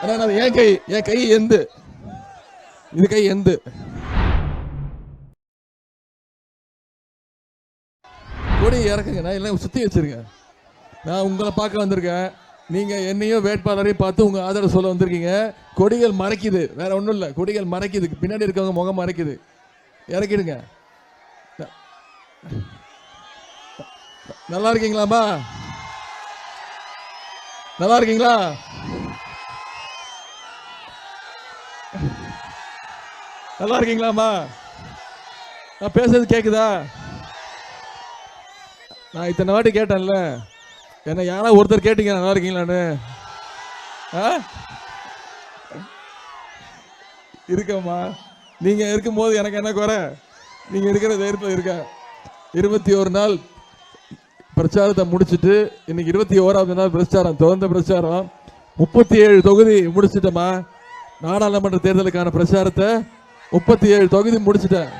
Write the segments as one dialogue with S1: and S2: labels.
S1: என் கை எந்து இது கை எந்து கொடி இறக்குங்க. நான் எல்லாம் சுத்தி வச்சிருக்கேன். நான் உங்களை பார்க்க வந்திருக்கேன். நீங்க என்னையும் வேட்பாளரையும் பார்த்து உங்க ஆதரவு சொல்ல வந்திருக்கீங்க. கொடிகள் மறைக்குது, வேற ஒன்றும் இல்லை. கொடிகள் மறைக்குது, பின்னாடி இருக்கவங்க முகம் மறைக்குது. இறக்கிடுங்க. நல்லா இருக்கீங்களாமா? நல்லா இருக்கீங்களா? நல்லா இருக்கீங்களாமா? நான் பேசுறது கேக்குதா? நான் இத்தனை வாட்டி கேட்டேன்ல, என்ன யாரா ஒருத்தர் கேட்டீங்க நல்லா இருக்கீங்களான்னு? இருக்கம்மா. நீங்க இருக்கும்போது எனக்கு என்ன குறை? நீங்க இருக்கிற தைரியத்தில் இருக்க. 21 நாள் பிரச்சாரத்தை முடிச்சுட்டு இன்னைக்கு 21வது நாள் பிரச்சாரம், தொடர்ந்த பிரச்சாரம். 37 தொகுதி முடிச்சுட்டோமா? நாடாளுமன்ற தேர்தலுக்கான பிரச்சாரத்தை 37 தொகுதி முடிச்சுட்டேன்.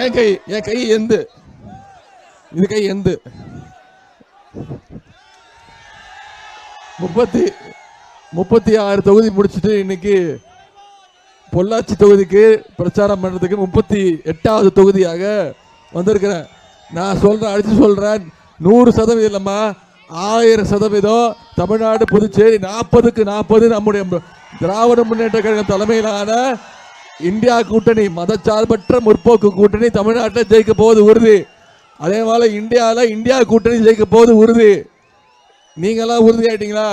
S1: என் கை எந்து இது கை எந்து 36 தொகுதி முடிச்சுட்டு இன்னைக்கு பொள்ளாச்சி தொகுதிக்கு பிரச்சாரம் பண்றதுக்கு 38வது தொகுதியாக வந்திருக்கிறேன். நான் சொல்றேன், அடிச்சு சொல்றேன், 100% இல்லம்மா, 1000% தமிழ்நாடு புதுச்சேரி 40க்கு 40 நம்முடைய திராவிட முன்னேற்ற கழகம் தலைமையிலான இந்தியா கூட்டணி, மதச்சார்பற்ற முற்போக்கு கூட்டணி தமிழ்நாட்டில் ஜெயிக்க போவது உறுதி. அதே மாதிரி இந்தியா கூட்டணி ஜெயிக்க போவது உறுதி. நீங்களாம் உறுதி ஆயிட்டீங்களா?